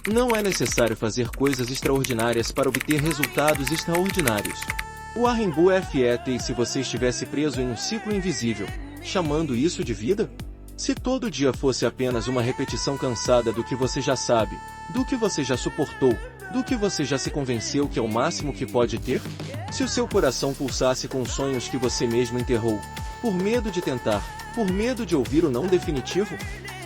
Não é necessário fazer coisas extraordinárias para obter resultados extraordinários. Warren Buffett: e se você estivesse preso em um ciclo invisível, chamando isso de vida? Se todo dia fosse apenas uma repetição cansada do que você já sabe, do que você já suportou, do que você já se convenceu que é o máximo que pode ter? Se o seu coração pulsasse com sonhos que você mesmo enterrou, por medo de tentar, por medo de ouvir o não definitivo?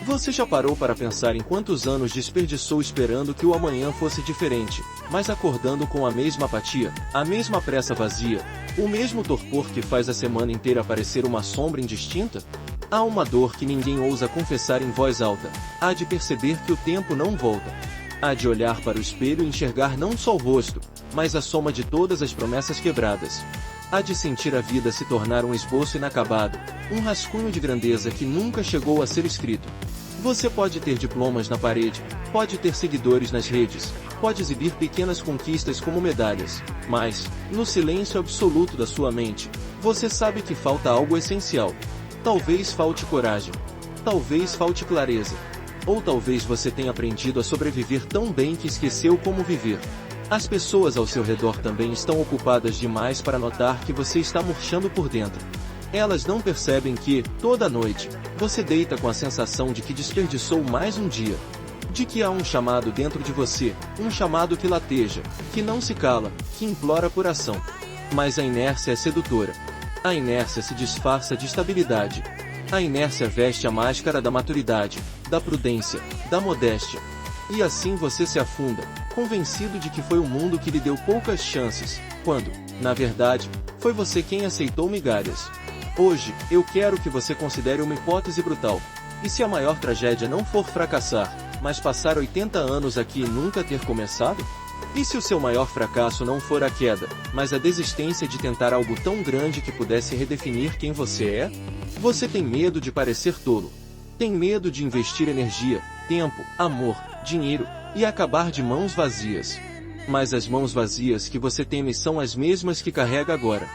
Você já parou para pensar em quantos anos desperdiçou esperando que o amanhã fosse diferente, mas acordando com a mesma apatia, a mesma pressa vazia, o mesmo torpor que faz a semana inteira parecer uma sombra indistinta? Há uma dor que ninguém ousa confessar em voz alta, há de perceber que o tempo não volta. Há de olhar para o espelho e enxergar não só o rosto, mas a soma de todas as promessas quebradas. Há de sentir a vida se tornar um esboço inacabado, um rascunho de grandeza que nunca chegou a ser escrito. Você pode ter diplomas na parede, pode ter seguidores nas redes, pode exibir pequenas conquistas como medalhas, mas, no silêncio absoluto da sua mente, você sabe que falta algo essencial. Talvez falte coragem. Talvez falte clareza. Ou talvez você tenha aprendido a sobreviver tão bem que esqueceu como viver. As pessoas ao seu redor também estão ocupadas demais para notar que você está murchando por dentro. Elas não percebem que, toda noite, você deita com a sensação de que desperdiçou mais um dia. De que há um chamado dentro de você, um chamado que lateja, que não se cala, que implora por ação. Mas a inércia é sedutora. A inércia se disfarça de estabilidade. A inércia veste a máscara da maturidade, da prudência, da modéstia. E assim você se afunda, convencido de que foi o mundo que lhe deu poucas chances, quando, na verdade, foi você quem aceitou migalhas. Hoje, eu quero que você considere uma hipótese brutal. E se a maior tragédia não for fracassar, mas passar 80 anos aqui e nunca ter começado? E se o seu maior fracasso não for a queda, mas a desistência de tentar algo tão grande que pudesse redefinir quem você é? Você tem medo de parecer tolo. Tem medo de investir energia, tempo, amor, dinheiro, e acabar de mãos vazias. Mas as mãos vazias que você teme são as mesmas que carrega agora.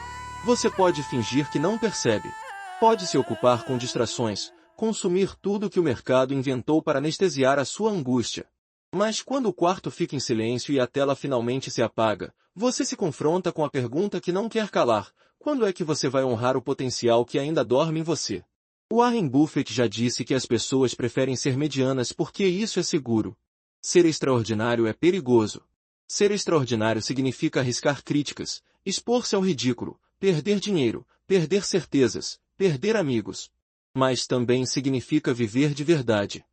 Você pode fingir que não percebe. Pode se ocupar com distrações, consumir tudo que o mercado inventou para anestesiar a sua angústia. Mas quando o quarto fica em silêncio e a tela finalmente se apaga, você se confronta com a pergunta que não quer calar: quando é que você vai honrar o potencial que ainda dorme em você? Warren Buffett já disse que as pessoas preferem ser medianas porque isso é seguro. Ser extraordinário é perigoso. Ser extraordinário significa arriscar críticas, expor-se ao ridículo, perder dinheiro, perder certezas, perder amigos. Mas também significa viver de verdade.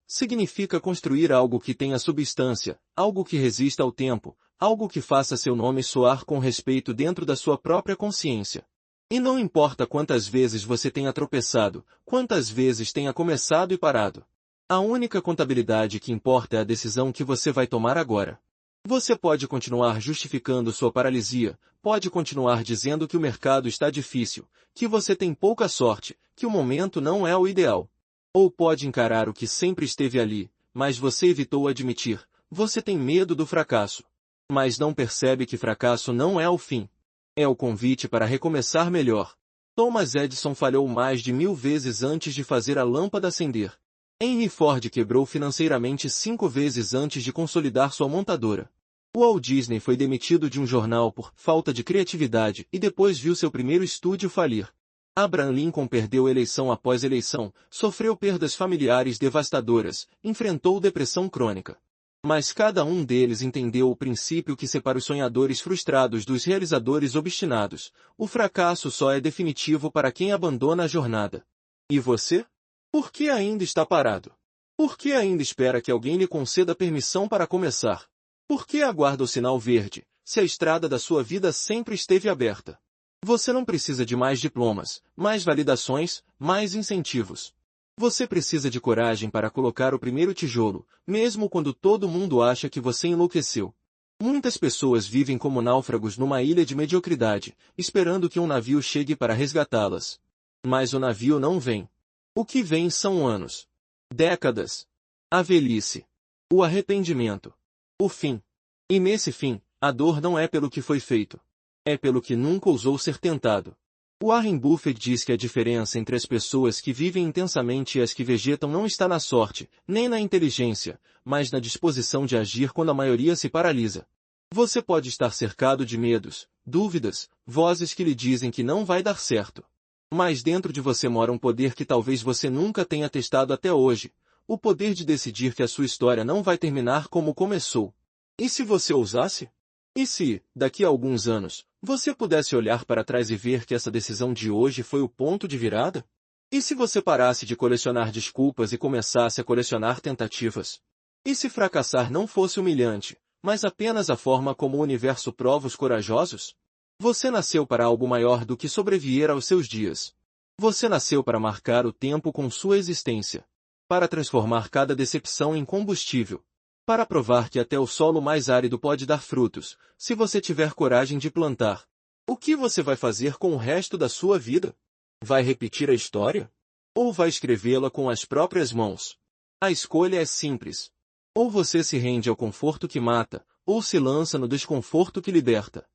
Significa construir algo que tenha substância, algo que resista ao tempo, algo que faça seu nome soar com respeito dentro da sua própria consciência. E não importa quantas vezes você tenha tropeçado, quantas vezes tenha começado e parado. A única contabilidade que importa é a decisão que você vai tomar agora. Você pode continuar justificando sua paralisia, pode continuar dizendo que o mercado está difícil, que você tem pouca sorte, que o momento não é o ideal. Ou pode encarar o que sempre esteve ali, mas você evitou admitir: você tem medo do fracasso. Mas não percebe que fracasso não é o fim. É o convite para recomeçar melhor. Thomas Edison falhou mais de 1000 vezes antes de fazer a lâmpada acender. Henry Ford quebrou financeiramente 5 vezes antes de consolidar sua montadora. Walt Disney foi demitido de um jornal por falta de criatividade e depois viu seu primeiro estúdio falir. Abraham Lincoln perdeu eleição após eleição, sofreu perdas familiares devastadoras, enfrentou depressão crônica. Mas cada um deles entendeu o princípio que separa os sonhadores frustrados dos realizadores obstinados: o fracasso só é definitivo para quem abandona a jornada. E você? Por que ainda está parado? Por que ainda espera que alguém lhe conceda permissão para começar? Por que aguarda o sinal verde, se a estrada da sua vida sempre esteve aberta? Você não precisa de mais diplomas, mais validações, mais incentivos. Você precisa de coragem para colocar o primeiro tijolo, mesmo quando todo mundo acha que você enlouqueceu. Muitas pessoas vivem como náufragos numa ilha de mediocridade, esperando que um navio chegue para resgatá-las. Mas o navio não vem. O que vem são anos, décadas, a velhice, o arrependimento, o fim. E nesse fim, a dor não é pelo que foi feito. É pelo que nunca ousou ser tentado. Warren Buffett diz que a diferença entre as pessoas que vivem intensamente e as que vegetam não está na sorte, nem na inteligência, mas na disposição de agir quando a maioria se paralisa. Você pode estar cercado de medos, dúvidas, vozes que lhe dizem que não vai dar certo. Mas dentro de você mora um poder que talvez você nunca tenha testado até hoje, o poder de decidir que a sua história não vai terminar como começou. E se você ousasse? E se, daqui a alguns anos, você pudesse olhar para trás e ver que essa decisão de hoje foi o ponto de virada? E se você parasse de colecionar desculpas e começasse a colecionar tentativas? E se fracassar não fosse humilhante, mas apenas a forma como o universo prova os corajosos? Você nasceu para algo maior do que sobreviver aos seus dias. Você nasceu para marcar o tempo com sua existência. Para transformar cada decepção em combustível. Para provar que até o solo mais árido pode dar frutos, se você tiver coragem de plantar. O que você vai fazer com o resto da sua vida? Vai repetir a história? Ou vai escrevê-la com as próprias mãos? A escolha é simples. Ou você se rende ao conforto que mata, ou se lança no desconforto que liberta.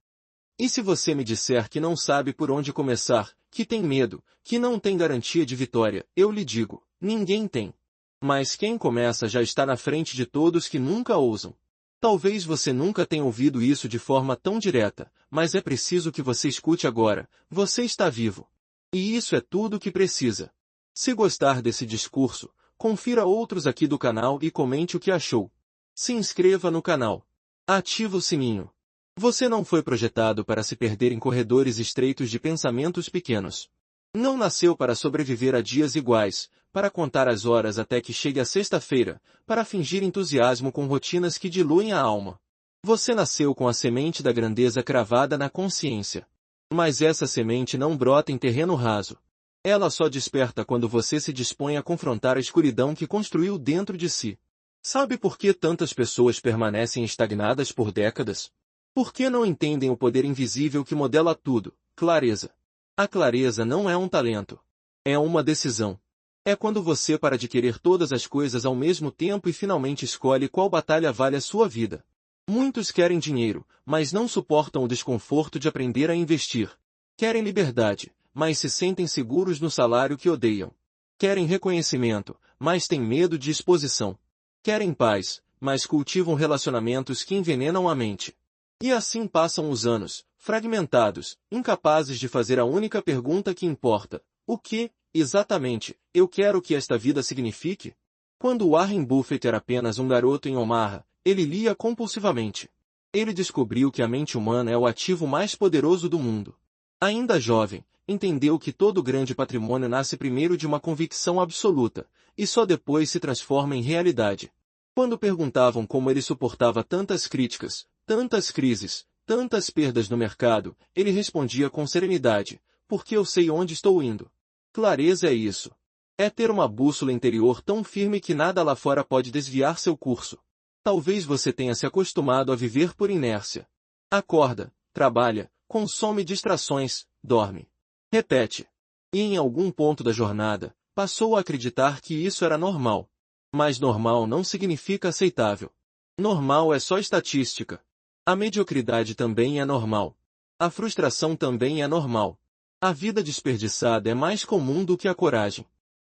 E se você me disser que não sabe por onde começar, que tem medo, que não tem garantia de vitória, eu lhe digo, ninguém tem. Mas quem começa já está na frente de todos que nunca ousam. Talvez você nunca tenha ouvido isso de forma tão direta, mas é preciso que você escute agora, você está vivo. E isso é tudo o que precisa. Se gostar desse discurso, confira outros aqui do canal e comente o que achou. Se inscreva no canal. Ativa o sininho. Você não foi projetado para se perder em corredores estreitos de pensamentos pequenos. Não nasceu para sobreviver a dias iguais, para contar as horas até que chegue a sexta-feira, para fingir entusiasmo com rotinas que diluem a alma. Você nasceu com a semente da grandeza cravada na consciência. Mas essa semente não brota em terreno raso. Ela só desperta quando você se dispõe a confrontar a escuridão que construiu dentro de si. Sabe por que tantas pessoas permanecem estagnadas por décadas? Por que não entendem o poder invisível que modela tudo? Clareza. A clareza não é um talento. É uma decisão. É quando você para de querer todas as coisas ao mesmo tempo e finalmente escolhe qual batalha vale a sua vida. Muitos querem dinheiro, mas não suportam o desconforto de aprender a investir. Querem liberdade, mas se sentem seguros no salário que odeiam. Querem reconhecimento, mas têm medo de exposição. Querem paz, mas cultivam relacionamentos que envenenam a mente. E assim passam os anos, fragmentados, incapazes de fazer a única pergunta que importa. O que, exatamente, eu quero que esta vida signifique? Quando Warren Buffett era apenas um garoto em Omaha, ele lia compulsivamente. Ele descobriu que a mente humana é o ativo mais poderoso do mundo. Ainda jovem, entendeu que todo grande patrimônio nasce primeiro de uma convicção absoluta, e só depois se transforma em realidade. Quando perguntavam como ele suportava tantas críticas, tantas crises, tantas perdas no mercado, ele respondia com serenidade, porque eu sei onde estou indo. Clareza é isso. É ter uma bússola interior tão firme que nada lá fora pode desviar seu curso. Talvez você tenha se acostumado a viver por inércia. Acorda, trabalha, consome distrações, dorme. Repete. E em algum ponto da jornada, passou a acreditar que isso era normal. Mas normal não significa aceitável. Normal é só estatística. A mediocridade também é normal. A frustração também é normal. A vida desperdiçada é mais comum do que a coragem.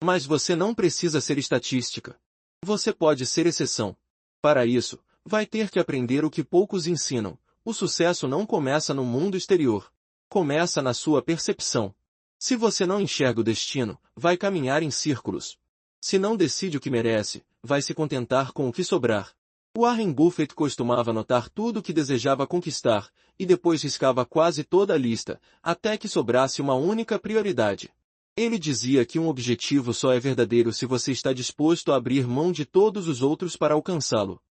Mas você não precisa ser estatística. Você pode ser exceção. Para isso, vai ter que aprender o que poucos ensinam. O sucesso não começa no mundo exterior. Começa na sua percepção. Se você não enxerga o destino, vai caminhar em círculos. Se não decide o que merece, vai se contentar com o que sobrar. Warren Buffett costumava anotar tudo o que desejava conquistar, e depois riscava quase toda a lista, até que sobrasse uma única prioridade. Ele dizia que um objetivo só é verdadeiro se você está disposto a abrir mão de todos os outros para alcançá-lo.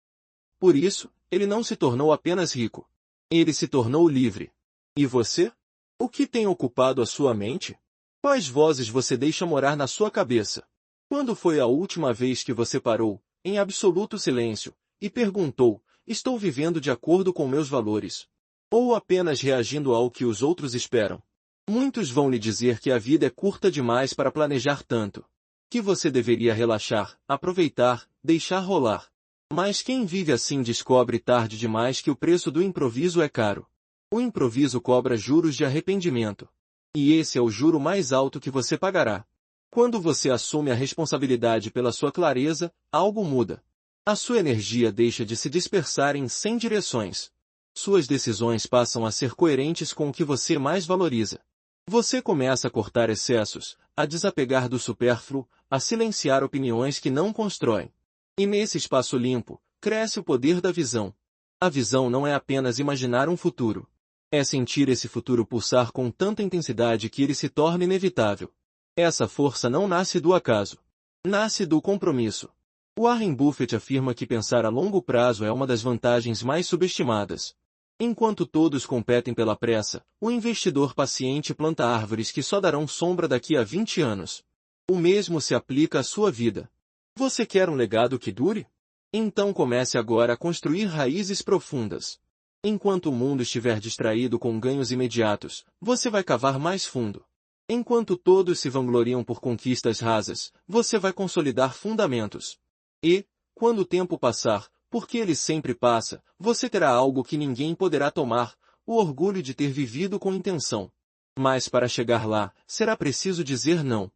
Por isso, ele não se tornou apenas rico. Ele se tornou livre. E você? O que tem ocupado a sua mente? Quais vozes você deixa morar na sua cabeça? Quando foi a última vez que você parou, em absoluto silêncio, e perguntou, estou vivendo de acordo com meus valores? Ou apenas reagindo ao que os outros esperam? Muitos vão lhe dizer que a vida é curta demais para planejar tanto. Que você deveria relaxar, aproveitar, deixar rolar. Mas quem vive assim descobre tarde demais que o preço do improviso é caro. O improviso cobra juros de arrependimento. E esse é o juro mais alto que você pagará. Quando você assume a responsabilidade pela sua clareza, algo muda. A sua energia deixa de se dispersar em 100 direções. Suas decisões passam a ser coerentes com o que você mais valoriza. Você começa a cortar excessos, a desapegar do supérfluo, a silenciar opiniões que não constroem. E nesse espaço limpo, cresce o poder da visão. A visão não é apenas imaginar um futuro. É sentir esse futuro pulsar com tanta intensidade que ele se torna inevitável. Essa força não nasce do acaso. Nasce do compromisso. Warren Buffett afirma que pensar a longo prazo é uma das vantagens mais subestimadas. Enquanto todos competem pela pressa, o investidor paciente planta árvores que só darão sombra daqui a 20 anos. O mesmo se aplica à sua vida. Você quer um legado que dure? Então comece agora a construir raízes profundas. Enquanto o mundo estiver distraído com ganhos imediatos, você vai cavar mais fundo. Enquanto todos se vangloriam por conquistas rasas, você vai consolidar fundamentos. E, quando o tempo passar, porque ele sempre passa, você terá algo que ninguém poderá tomar, o orgulho de ter vivido com intenção. Mas para chegar lá, será preciso dizer não.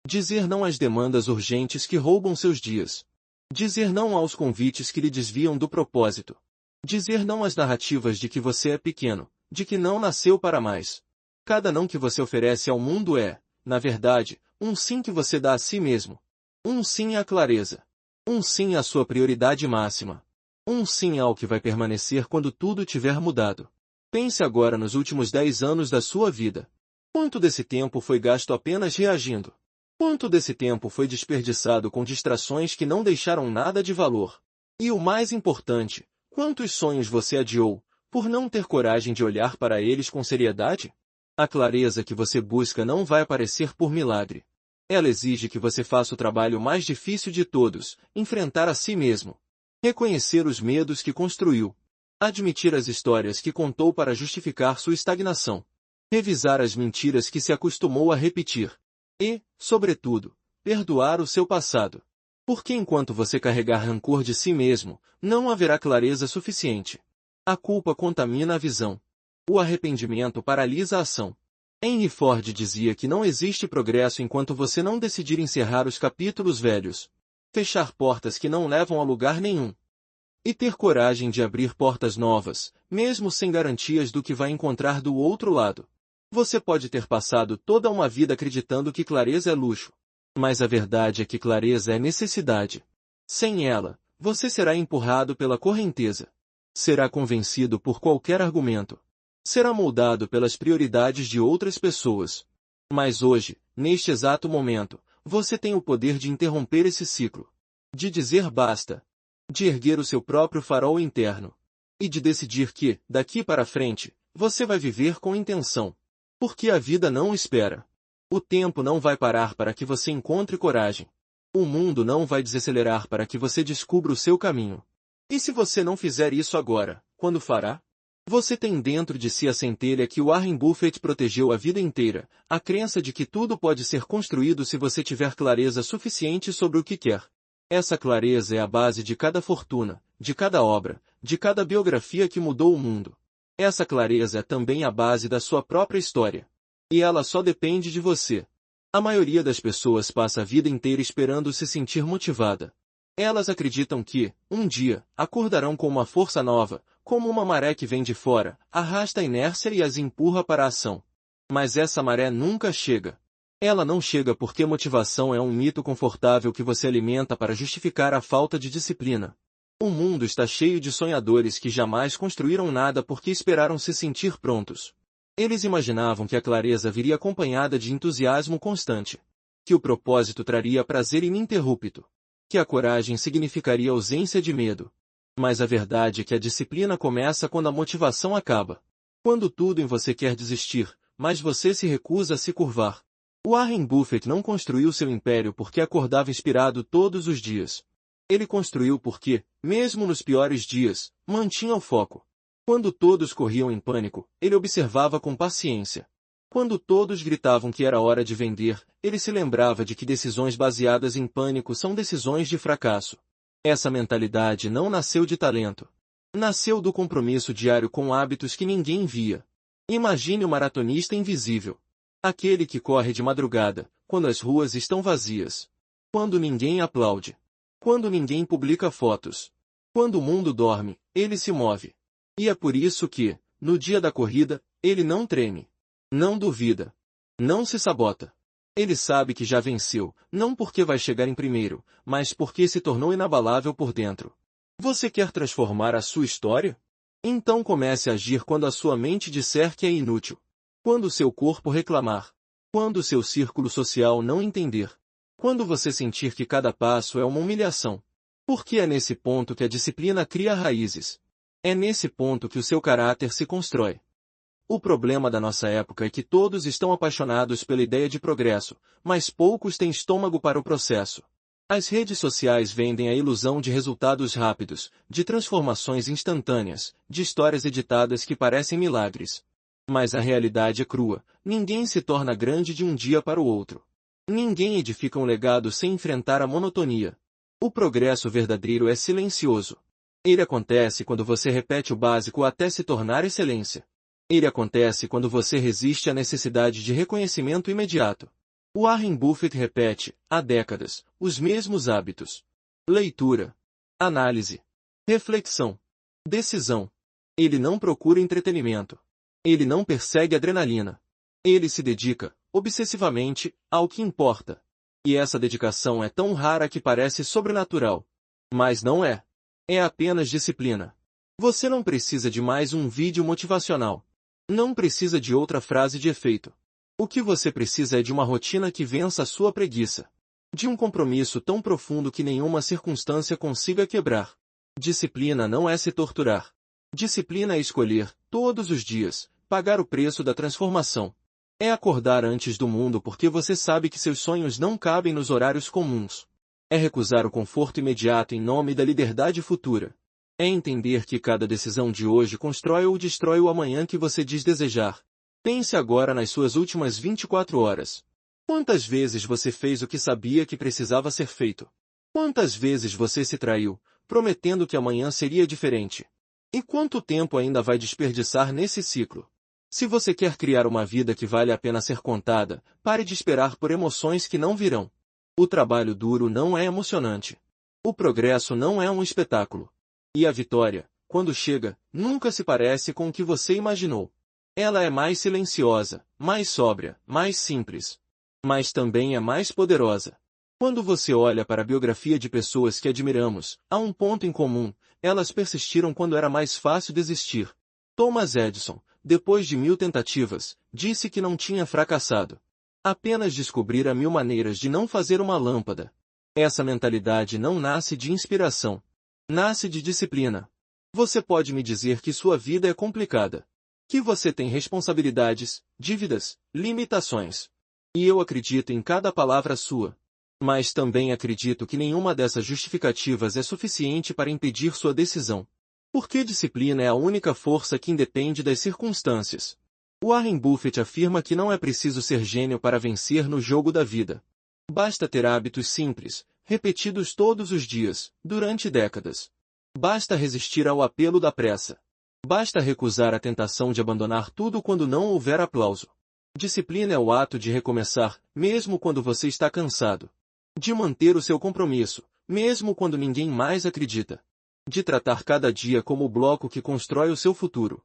Dizer não às demandas urgentes que roubam seus dias. Dizer não aos convites que lhe desviam do propósito. Dizer não às narrativas de que você é pequeno, de que não nasceu para mais. Cada não que você oferece ao mundo é, na verdade, um sim que você dá a si mesmo. Um sim à clareza. Um sim à sua prioridade máxima. Um sim ao que vai permanecer quando tudo tiver mudado. Pense agora nos últimos 10 anos da sua vida. Quanto desse tempo foi gasto apenas reagindo? Quanto desse tempo foi desperdiçado com distrações que não deixaram nada de valor? E o mais importante, quantos sonhos você adiou, por não ter coragem de olhar para eles com seriedade? A clareza que você busca não vai aparecer por milagre. Ela exige que você faça o trabalho mais difícil de todos, enfrentar a si mesmo. Reconhecer os medos que construiu. Admitir as histórias que contou para justificar sua estagnação. Revisar as mentiras que se acostumou a repetir. E, sobretudo, perdoar o seu passado. Porque enquanto você carregar rancor de si mesmo, não haverá clareza suficiente. A culpa contamina a visão. O arrependimento paralisa a ação. Henry Ford dizia que não existe progresso enquanto você não decidir encerrar os capítulos velhos. Fechar portas que não levam a lugar nenhum. E ter coragem de abrir portas novas, mesmo sem garantias do que vai encontrar do outro lado. Você pode ter passado toda uma vida acreditando que clareza é luxo. Mas a verdade é que clareza é necessidade. Sem ela, você será empurrado pela correnteza. Será convencido por qualquer argumento. Será moldado pelas prioridades de outras pessoas. Mas hoje, neste exato momento, você tem o poder de interromper esse ciclo. De dizer basta. De erguer o seu próprio farol interno. E de decidir que, daqui para frente, você vai viver com intenção. Porque a vida não espera. O tempo não vai parar para que você encontre coragem. O mundo não vai desacelerar para que você descubra o seu caminho. E se você não fizer isso agora, quando fará? Você tem dentro de si a centelha que Warren Buffett protegeu a vida inteira, a crença de que tudo pode ser construído se você tiver clareza suficiente sobre o que quer. Essa clareza é a base de cada fortuna, de cada obra, de cada biografia que mudou o mundo. Essa clareza é também a base da sua própria história. E ela só depende de você. A maioria das pessoas passa a vida inteira esperando se sentir motivada. Elas acreditam que, um dia, acordarão com uma força nova, como uma maré que vem de fora, arrasta a inércia e as empurra para a ação. Mas essa maré nunca chega. Ela não chega porque motivação é um mito confortável que você alimenta para justificar a falta de disciplina. O mundo está cheio de sonhadores que jamais construíram nada porque esperaram se sentir prontos. Eles imaginavam que a clareza viria acompanhada de entusiasmo constante. Que o propósito traria prazer ininterrupto. Que a coragem significaria ausência de medo. Mas a verdade é que a disciplina começa quando a motivação acaba. Quando tudo em você quer desistir, mas você se recusa a se curvar. Warren Buffett não construiu seu império porque acordava inspirado todos os dias. Ele construiu porque, mesmo nos piores dias, mantinha o foco. Quando todos corriam em pânico, ele observava com paciência. Quando todos gritavam que era hora de vender, ele se lembrava de que decisões baseadas em pânico são decisões de fracasso. Essa mentalidade não nasceu de talento. Nasceu do compromisso diário com hábitos que ninguém via. Imagine o maratonista invisível. Aquele que corre de madrugada, quando as ruas estão vazias. Quando ninguém aplaude. Quando ninguém publica fotos. Quando o mundo dorme, ele se move. E é por isso que, no dia da corrida, ele não treme. Não duvida. Não se sabota. Ele sabe que já venceu, não porque vai chegar em primeiro, mas porque se tornou inabalável por dentro. Você quer transformar a sua história? Então comece a agir quando a sua mente disser que é inútil. Quando seu corpo reclamar. Quando seu círculo social não entender. Quando você sentir que cada passo é uma humilhação. Porque é nesse ponto que a disciplina cria raízes. É nesse ponto que o seu caráter se constrói. O problema da nossa época é que todos estão apaixonados pela ideia de progresso, mas poucos têm estômago para o processo. As redes sociais vendem a ilusão de resultados rápidos, de transformações instantâneas, de histórias editadas que parecem milagres. Mas a realidade é crua, ninguém se torna grande de um dia para o outro. Ninguém edifica um legado sem enfrentar a monotonia. O progresso verdadeiro é silencioso. Ele acontece quando você repete o básico até se tornar excelência. Ele acontece quando você resiste à necessidade de reconhecimento imediato. Warren Buffett repete, há décadas, os mesmos hábitos. Leitura. Análise. Reflexão. Decisão. Ele não procura entretenimento. Ele não persegue adrenalina. Ele se dedica, obsessivamente, ao que importa. E essa dedicação é tão rara que parece sobrenatural. Mas não é. É apenas disciplina. Você não precisa de mais um vídeo motivacional. Não precisa de outra frase de efeito. O que você precisa é de uma rotina que vença a sua preguiça. De um compromisso tão profundo que nenhuma circunstância consiga quebrar. Disciplina não é se torturar. Disciplina é escolher, todos os dias, pagar o preço da transformação. É acordar antes do mundo porque você sabe que seus sonhos não cabem nos horários comuns. É recusar o conforto imediato em nome da liberdade futura. É entender que cada decisão de hoje constrói ou destrói o amanhã que você diz desejar. Pense agora nas suas últimas 24 horas. Quantas vezes você fez o que sabia que precisava ser feito? Quantas vezes você se traiu, prometendo que amanhã seria diferente? E quanto tempo ainda vai desperdiçar nesse ciclo? Se você quer criar uma vida que vale a pena ser contada, pare de esperar por emoções que não virão. O trabalho duro não é emocionante. O progresso não é um espetáculo. E a vitória, quando chega, nunca se parece com o que você imaginou. Ela é mais silenciosa, mais sóbria, mais simples. Mas também é mais poderosa. Quando você olha para a biografia de pessoas que admiramos, há um ponto em comum: elas persistiram quando era mais fácil desistir. Thomas Edison, depois de 1000 tentativas, disse que não tinha fracassado. Apenas descobrira 1000 maneiras de não fazer uma lâmpada. Essa mentalidade não nasce de inspiração. Nasce de disciplina. Você pode me dizer que sua vida é complicada. Que você tem responsabilidades, dívidas, limitações. E eu acredito em cada palavra sua. Mas também acredito que nenhuma dessas justificativas é suficiente para impedir sua decisão. Porque disciplina é a única força que independe das circunstâncias. Warren Buffett afirma que não é preciso ser gênio para vencer no jogo da vida. Basta ter hábitos simples, repetidos todos os dias, durante décadas. Basta resistir ao apelo da pressa. Basta recusar a tentação de abandonar tudo quando não houver aplauso. Disciplina é o ato de recomeçar, mesmo quando você está cansado. De manter o seu compromisso, mesmo quando ninguém mais acredita. De tratar cada dia como o bloco que constrói o seu futuro.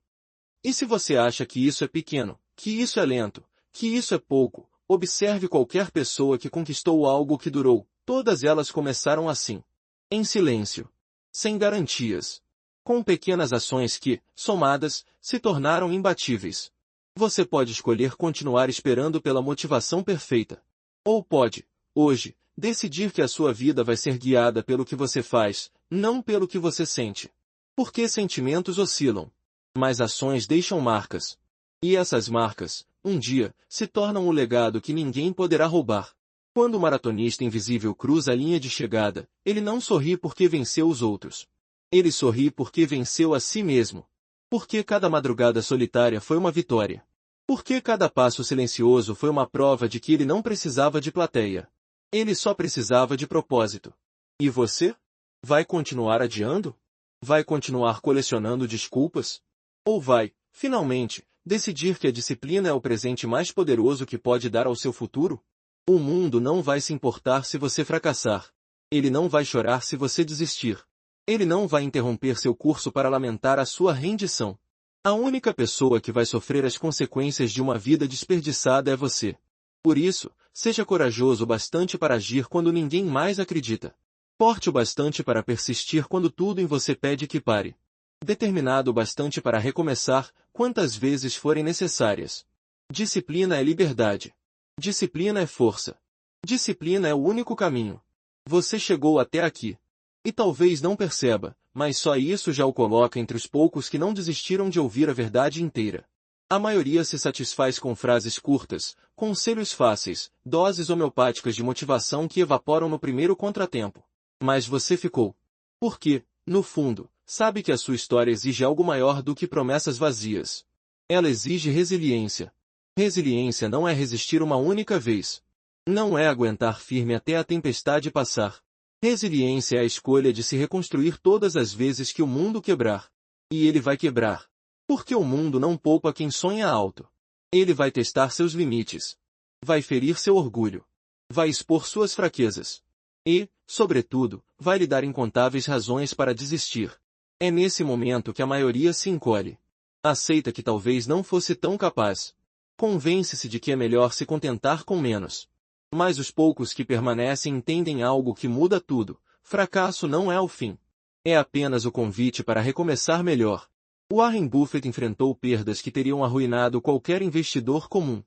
E se você acha que isso é pequeno, que isso é lento, que isso é pouco, observe qualquer pessoa que conquistou algo que durou. Todas elas começaram assim. Em silêncio. Sem garantias. Com pequenas ações que, somadas, se tornaram imbatíveis. Você pode escolher continuar esperando pela motivação perfeita. Ou pode, hoje, decidir que a sua vida vai ser guiada pelo que você faz, não pelo que você sente. Porque sentimentos oscilam. Mas ações deixam marcas. E essas marcas, um dia, se tornam o legado que ninguém poderá roubar. Quando o maratonista invisível cruza a linha de chegada, ele não sorri porque venceu os outros. Ele sorri porque venceu a si mesmo. Porque cada madrugada solitária foi uma vitória. Porque cada passo silencioso foi uma prova de que ele não precisava de plateia. Ele só precisava de propósito. E você? Vai continuar adiando? Vai continuar colecionando desculpas? Ou vai, finalmente, Decidir que a disciplina é o presente mais poderoso que pode dar ao seu futuro? O mundo não vai se importar se você fracassar. Ele não vai chorar se você desistir. Ele não vai interromper seu curso para lamentar a sua rendição. A única pessoa que vai sofrer as consequências de uma vida desperdiçada é você. Por isso, seja corajoso o bastante para agir quando ninguém mais acredita. Forte o bastante para persistir quando tudo em você pede que pare. Determinado o bastante para recomeçar, quantas vezes forem necessárias. Disciplina é liberdade. Disciplina é força. Disciplina é o único caminho. Você chegou até aqui. E talvez não perceba, mas só isso já o coloca entre os poucos que não desistiram de ouvir a verdade inteira. A maioria se satisfaz com frases curtas, conselhos fáceis, doses homeopáticas de motivação que evaporam no primeiro contratempo. Mas você ficou. Porque, no fundo, sabe que a sua história exige algo maior do que promessas vazias. Ela exige resiliência. Resiliência não é resistir uma única vez. Não é aguentar firme até a tempestade passar. Resiliência é a escolha de se reconstruir todas as vezes que o mundo quebrar. E ele vai quebrar. Porque o mundo não poupa quem sonha alto. Ele vai testar seus limites. Vai ferir seu orgulho. Vai expor suas fraquezas. E, sobretudo, vai lhe dar incontáveis razões para desistir. É nesse momento que a maioria se encolhe. Aceita que talvez não fosse tão capaz. Convence-se de que é melhor se contentar com menos. Mas os poucos que permanecem entendem algo que muda tudo. Fracasso não é o fim. É apenas o convite para recomeçar melhor. Warren Buffett enfrentou perdas que teriam arruinado qualquer investidor comum.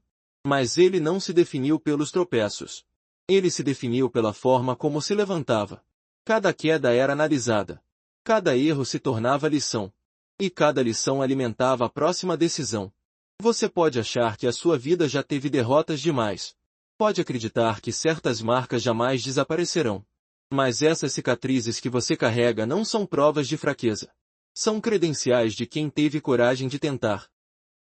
Mas ele não se definiu pelos tropeços. Ele se definiu pela forma como se levantava. Cada queda era analisada. Cada erro se tornava lição. E cada lição alimentava a próxima decisão. Você pode achar que a sua vida já teve derrotas demais. Pode acreditar que certas marcas jamais desaparecerão. Mas essas cicatrizes que você carrega não são provas de fraqueza. São credenciais de quem teve coragem de tentar.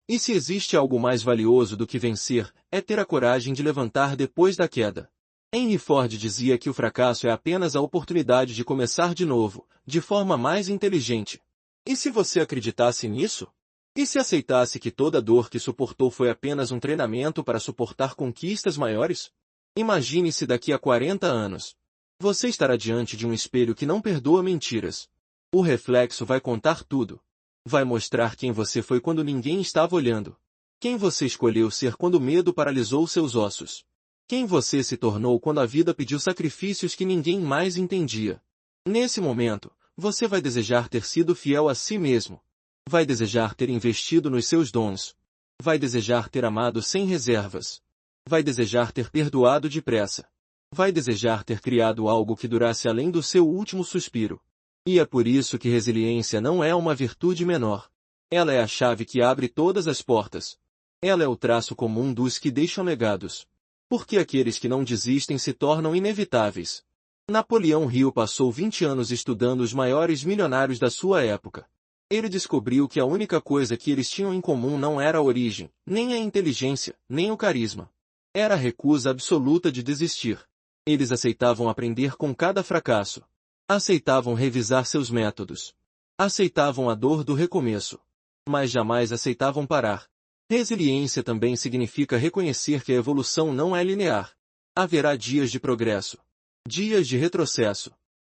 E se existe algo mais valioso do que vencer, é ter a coragem de levantar depois da queda. Henry Ford dizia que o fracasso é apenas a oportunidade de começar de novo, de forma mais inteligente. E se você acreditasse nisso? E se aceitasse que toda dor que suportou foi apenas um treinamento para suportar conquistas maiores? Imagine-se daqui a 40 anos. Você estará diante de um espelho que não perdoa mentiras. O reflexo vai contar tudo. Vai mostrar quem você foi quando ninguém estava olhando. Quem você escolheu ser quando o medo paralisou seus ossos. Quem você se tornou quando a vida pediu sacrifícios que ninguém mais entendia. Nesse momento, você vai desejar ter sido fiel a si mesmo. Vai desejar ter investido nos seus dons. Vai desejar ter amado sem reservas. Vai desejar ter perdoado depressa. Vai desejar ter criado algo que durasse além do seu último suspiro. E é por isso que resiliência não é uma virtude menor. Ela é a chave que abre todas as portas. Ela é o traço comum dos que deixam legados. Porque aqueles que não desistem se tornam inevitáveis. Napoleão Hill passou 20 anos estudando os maiores milionários da sua época. Ele descobriu que a única coisa que eles tinham em comum não era a origem, nem a inteligência, nem o carisma. Era a recusa absoluta de desistir. Eles aceitavam aprender com cada fracasso. Aceitavam revisar seus métodos. Aceitavam a dor do recomeço. Mas jamais aceitavam parar. Resiliência também significa reconhecer que a evolução não é linear. Haverá dias de progresso. Dias de retrocesso.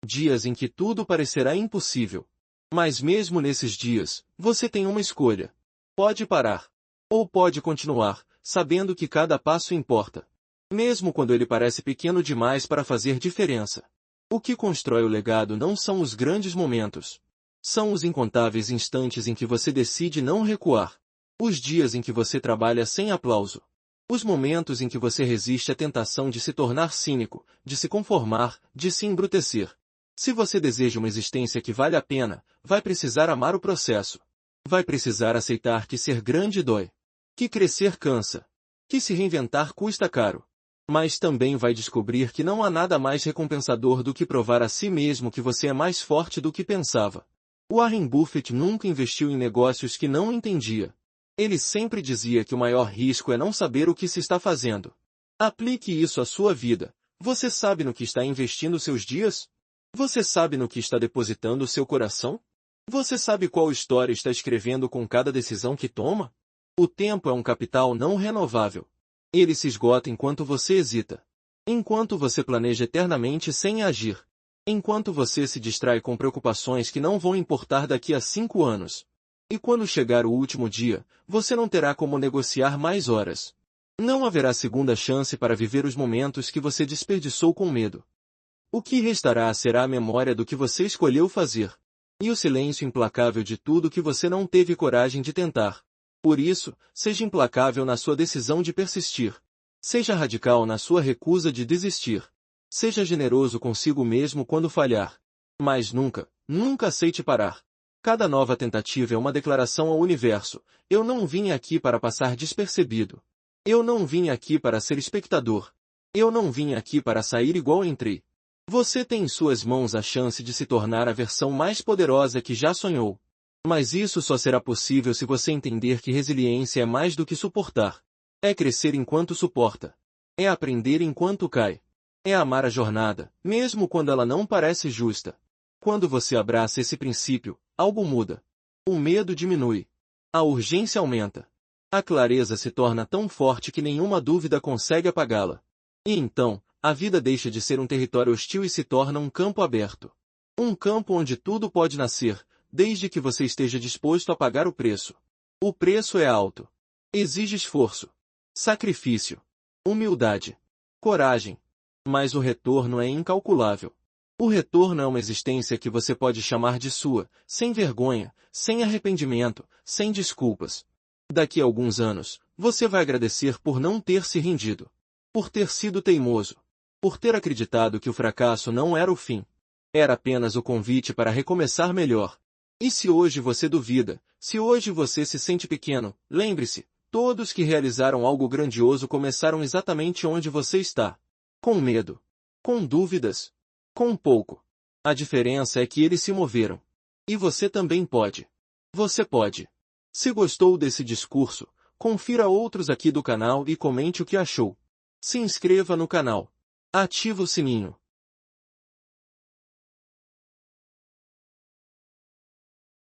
Dias em que tudo parecerá impossível. Mas mesmo nesses dias, você tem uma escolha. Pode parar. Ou pode continuar, sabendo que cada passo importa. Mesmo quando ele parece pequeno demais para fazer diferença. O que constrói o legado não são os grandes momentos. São os incontáveis instantes em que você decide não recuar. Os dias em que você trabalha sem aplauso. Os momentos em que você resiste à tentação de se tornar cínico, de se conformar, de se embrutecer. Se você deseja uma existência que vale a pena, vai precisar amar o processo. Vai precisar aceitar que ser grande dói. Que crescer cansa. Que se reinventar custa caro. Mas também vai descobrir que não há nada mais recompensador do que provar a si mesmo que você é mais forte do que pensava. Warren Buffett nunca investiu em negócios que não entendia. Ele sempre dizia que o maior risco é não saber o que se está fazendo. Aplique isso à sua vida. Você sabe no que está investindo seus dias? Você sabe no que está depositando seu coração? Você sabe qual história está escrevendo com cada decisão que toma? O tempo é um capital não renovável. Ele se esgota enquanto você hesita. Enquanto você planeja eternamente sem agir. Enquanto você se distrai com preocupações que não vão importar daqui a 5 anos. E quando chegar o último dia, você não terá como negociar mais horas. Não haverá segunda chance para viver os momentos que você desperdiçou com medo. O que restará será a memória do que você escolheu fazer. E o silêncio implacável de tudo que você não teve coragem de tentar. Por isso, seja implacável na sua decisão de persistir. Seja radical na sua recusa de desistir. Seja generoso consigo mesmo quando falhar. Mas nunca, nunca aceite parar. Cada nova tentativa é uma declaração ao universo: eu não vim aqui para passar despercebido. Eu não vim aqui para ser espectador. Eu não vim aqui para sair igual entrei. Você tem em suas mãos a chance de se tornar a versão mais poderosa que já sonhou. Mas isso só será possível se você entender que resiliência é mais do que suportar. É crescer enquanto suporta. É aprender enquanto cai. É amar a jornada, mesmo quando ela não parece justa. Quando você abraça esse princípio, algo muda. O medo diminui. A urgência aumenta. A clareza se torna tão forte que nenhuma dúvida consegue apagá-la. E então, a vida deixa de ser um território hostil e se torna um campo aberto. Um campo onde tudo pode nascer, desde que você esteja disposto a pagar o preço. O preço é alto. Exige esforço, sacrifício, humildade, coragem. Mas o retorno é incalculável. O retorno é uma existência que você pode chamar de sua, sem vergonha, sem arrependimento, sem desculpas. Daqui a alguns anos, você vai agradecer por não ter se rendido. Por ter sido teimoso. Por ter acreditado que o fracasso não era o fim. Era apenas o convite para recomeçar melhor. E se hoje você duvida, se hoje você se sente pequeno, lembre-se, todos que realizaram algo grandioso começaram exatamente onde você está. Com medo. Com dúvidas. Com pouco. A diferença é que eles se moveram. E você também pode. Você pode. Se gostou desse discurso, confira outros aqui do canal e comente o que achou. Se inscreva no canal. Ative o sininho.